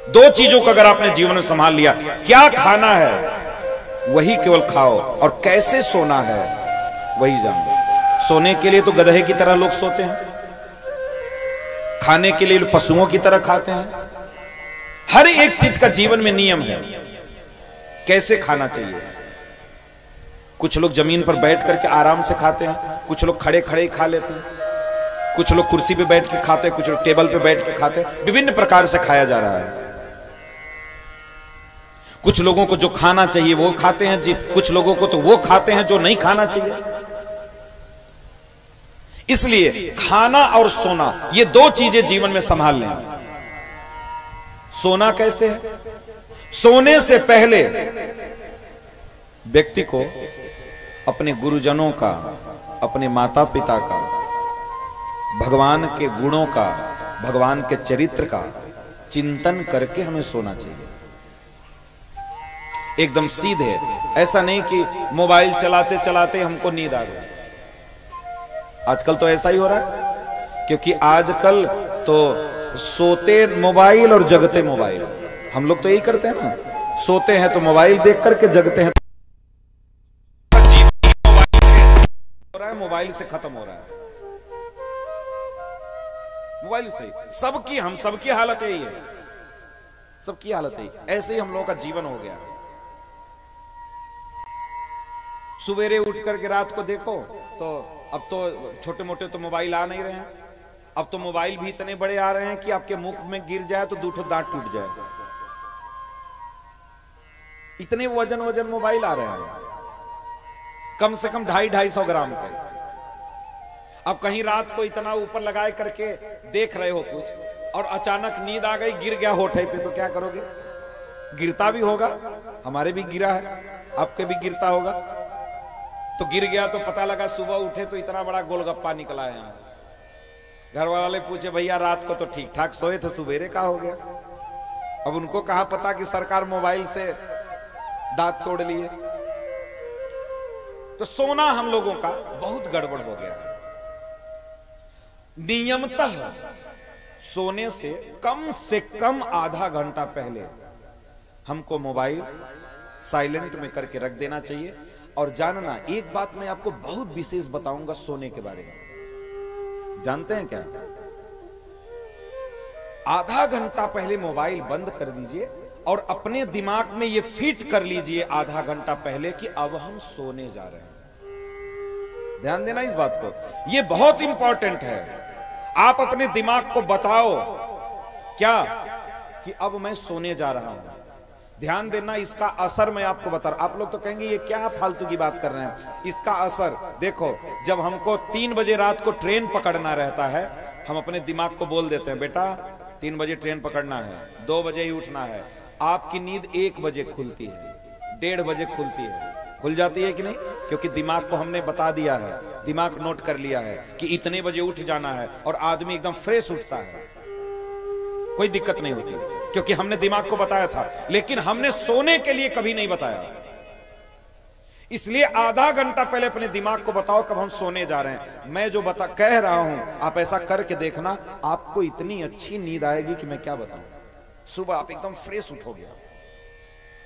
दो चीजों को अगर आपने जीवन में संभाल लिया, क्या खाना है वही केवल खाओ, और कैसे सोना है वही जानो। सोने के लिए तो गधे की तरह लोग सोते हैं, खाने के लिए पशुओं की तरह खाते हैं। हर एक चीज का जीवन में नियम है, कैसे खाना चाहिए। कुछ लोग जमीन पर बैठ करके आराम से खाते हैं, कुछ लोग खड़े खड़े ही खा लेते हैं, कुछ लोग कुर्सी पे बैठ के खाते हैं, कुछ लोग टेबल पे बैठ के खाते हैं। विभिन्न प्रकार से खाया जा रहा है। कुछ लोगों को जो खाना चाहिए वो खाते हैं जी, कुछ लोगों को तो वो खाते हैं जो नहीं खाना चाहिए। इसलिए खाना और सोना ये दो चीजें जीवन में संभाल लें। सोना कैसे है? सोने से पहले व्यक्ति को अपने गुरुजनों का, अपने माता पिता का, भगवान के गुणों का, भगवान के चरित्र का चिंतन करके हमें सोना चाहिए। एकदम सीधे, ऐसा नहीं कि मोबाइल चलाते चलाते हमको नींद आ गई। आजकल तो ऐसा ही हो रहा है, क्योंकि आजकल तो सोते मोबाइल और जगते मोबाइल। हम लोग तो यही करते हैं ना, सोते हैं तो मोबाइल देख करके, जगते हैं मोबाइल से हो रहा है, मोबाइल से खत्म हो रहा है, मोबाइल से। सबकी, हम सबकी हालत यही है, सबकी हालत यही। ऐसे ही हम लोगों का जीवन हो गया। सवेरे उठ करके रात को देखो तो अब तो छोटे मोटे तो मोबाइल आ नहीं रहे हैं। अब तो मोबाइल भी इतने बड़े आ रहे हैं कि आपके मुख में गिर जाए तो दूठो दांत टूट जाए, इतने वजन वजन मोबाइल आ रहे हैं, कम से कम 250-250 ग्राम के। अब कहीं रात को इतना ऊपर लगाए करके देख रहे हो कुछ, और अचानक नींद आ गई, गिर गया होठे पे, तो क्या करोगे? गिरता भी होगा, हमारे भी गिरा है, आपके भी गिरता होगा। तो गिर गया तो पता लगा सुबह उठे तो इतना बड़ा गोलगप्पा निकला है। घर वाले पूछे भैया रात को तो ठीक ठाक सोए थे, सवेरे का हो गया? अब उनको कहा पता कि सरकार मोबाइल से दांत तोड़ लिए। तो सोना हम लोगों का बहुत गड़बड़ हो गया है। नियमतः सोने से कम आधा घंटा पहले हमको मोबाइल साइलेंट में करके रख देना चाहिए। और जानना, एक बात मैं आपको बहुत विशेष बताऊंगा सोने के बारे में। जानते हैं क्या? आधा घंटा पहले मोबाइल बंद कर दीजिए और अपने दिमाग में यह फिट कर लीजिए आधा घंटा पहले कि अब हम सोने जा रहे हैं। ध्यान देना इस बात को, यह बहुत इंपॉर्टेंट है। आप अपने दिमाग को बताओ क्या कि अब मैं सोने जा रहा हूं। ध्यान देना, इसका असर मैं आपको बता रहा। आप लोग तो कहेंगे ये क्या फालतू की बात कर रहे हैं। इसका असर देखो, जब हमको 3 बजे रात को ट्रेन पकड़ना रहता है, हम अपने दिमाग को बोल देते हैं बेटा 3 बजे ट्रेन पकड़ना है, 2 बजे ही उठना है। आपकी नींद 1 बजे खुलती है, 1:30 बजे खुलती है। खुल जाती है कि नहीं? क्योंकि दिमाग को हमने बता दिया है, दिमाग नोट कर लिया है कि इतने बजे उठ जाना है, और आदमी एकदम फ्रेश उठता है, कोई दिक्कत नहीं होती, क्योंकि हमने दिमाग को बताया था। लेकिन हमने सोने के लिए कभी नहीं बताया। इसलिए आधा घंटा पहले अपने दिमाग को बताओ कब हम सोने जा रहे हैं। मैं जो कह रहा हूं, आप ऐसा करके देखना, आपको इतनी अच्छी नींद आएगी कि मैं क्या बताऊं। सुबह आप एकदम फ्रेश उठोगे।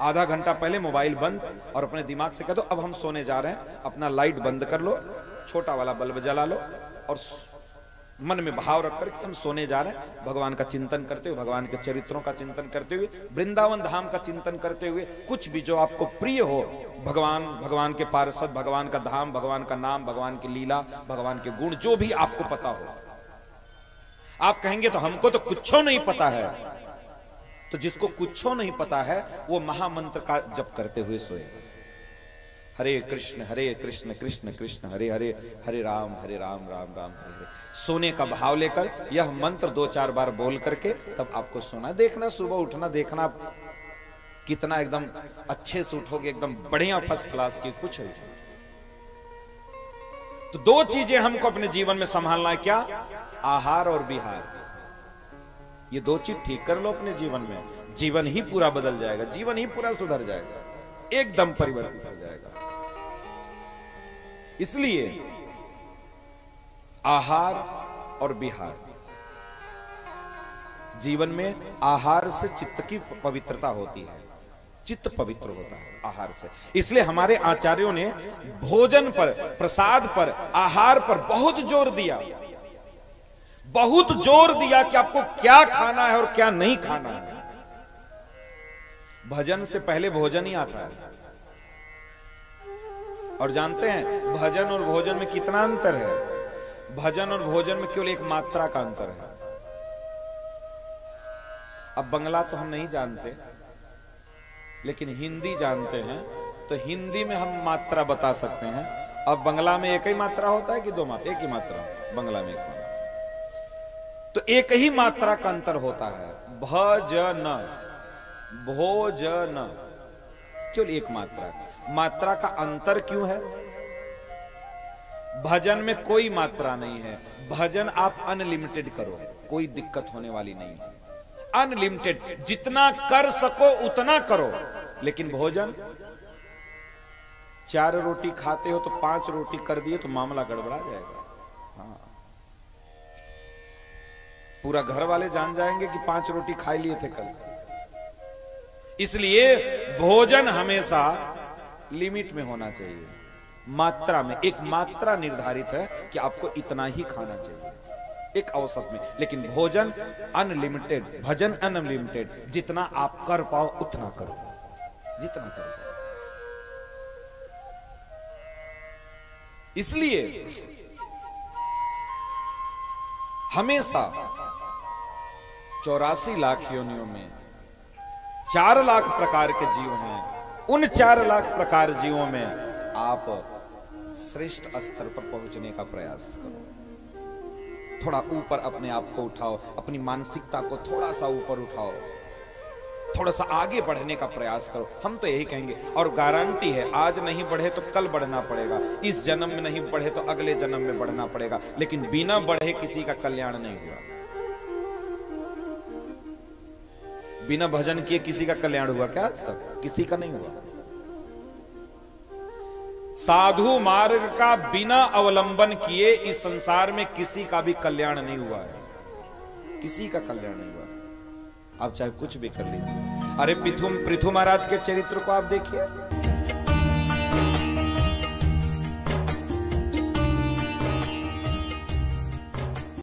आधा घंटा पहले मोबाइल बंद, और अपने दिमाग से कह दो अब हम सोने जा रहे हैं। अपना लाइट बंद कर लो, छोटा वाला बल्ब जला लो, और मन में भाव रख कर कि हम सोने जा रहे हैं। भगवान का चिंतन करते हुए, भगवान के चरित्रों का चिंतन करते हुए, वृंदावन धाम का चिंतन करते हुए, कुछ भी जो आपको प्रिय हो, भगवान, भगवान के पार्षद, भगवान का धाम, भगवान का नाम, भगवान की लीला, भगवान के गुण, जो भी आपको पता हो। आप कहेंगे तो हमको तो कुछ नहीं पता है। तो जिसको कुछ नहीं पता है वो महामंत्र का जप करते हुए सोएगा। हरे कृष्ण कृष्ण कृष्ण हरे हरे, हरे राम राम राम हरे हरे। सोने का भाव लेकर यह मंत्र 2-4 बार बोल करके तब आपको सोना। देखना सुबह उठना, देखना कितना एकदम अच्छे से उठोगे, एकदम बढ़िया फर्स्ट क्लास की कुछ हो। तो 2 चीजें हमको अपने जीवन में संभालना है, क्या? आहार और विहार। ये 2 चीज ठीक कर लो अपने जीवन में, जीवन ही पूरा बदल जाएगा, जीवन ही पूरा सुधर जाएगा, एकदम परिवर्तित हो जाएगा। इसलिए आहार और विहार जीवन में आहार से चित्त की पवित्रता होती है, चित्त पवित्र होता है आहार से। इसलिए हमारे आचार्यों ने भोजन पर, प्रसाद पर, आहार पर बहुत जोर दिया, बहुत जोर दिया कि आपको क्या खाना है और क्या नहीं खाना है। भजन से पहले भोजन ही आता है। और जानते हैं भजन और भोजन में कितना अंतर है? भजन और भोजन में केवल एक मात्रा का अंतर है। अब बंगला तो हम नहीं जानते, लेकिन हिंदी जानते हैं, तो हिंदी में हम मात्रा बता सकते हैं। अब बंगला में एक ही मात्रा होता है कि दो मात्रा? एक ही मात्रा बंगला में, एक मात्रा। तो एक ही मात्रा का अंतर होता है, भजन भोजन, केवल एक मात्रा का अंतर क्यों है? भजन में कोई मात्रा नहीं है। भजन आप अनलिमिटेड करो, कोई दिक्कत होने वाली नहीं है। अनलिमिटेड, जितना कर सको उतना करो। लेकिन भोजन, 4 रोटी खाते हो तो 5 रोटी कर दिए तो मामला गड़बड़ा जाएगा। हाँ, पूरा घर वाले जान जाएंगे कि 5 रोटी खा लिए थे कल। इसलिए भोजन हमेशा लिमिट में होना चाहिए, मात्रा में। एक मात्रा निर्धारित है कि आपको इतना ही खाना चाहिए, एक औसत में। लेकिन भोजन अनलिमिटेड, भजन अनलिमिटेड, जितना आप कर पाओ उतना करो, जितना कर पाओ। इसलिए हमेशा 84 लाख योनियों में 4 लाख प्रकार के जीव हैं। उन 4 लाख प्रकार जीवों में आप श्रेष्ठ स्तर पर पहुंचने का प्रयास करो। थोड़ा ऊपर अपने आप को उठाओ, अपनी मानसिकता को थोड़ा सा ऊपर उठाओ, थोड़ा सा आगे बढ़ने का प्रयास करो। हम तो यही कहेंगे, और गारंटी है आज नहीं बढ़े तो कल बढ़ना पड़ेगा, इस जन्म में नहीं बढ़े तो अगले जन्म में बढ़ना पड़ेगा। लेकिन बिना बढ़े किसी का कल्याण नहीं हुआ। बिना भजन किए किसी का कल्याण हुआ क्या आज तक? किसी का नहीं हुआ। साधु मार्ग का बिना अवलंबन किए इस संसार में किसी का भी कल्याण नहीं हुआ है, किसी का कल्याण नहीं हुआ। आप चाहे कुछ भी कर लीजिए। अरे पृथु महाराज के चरित्र को आप देखिए,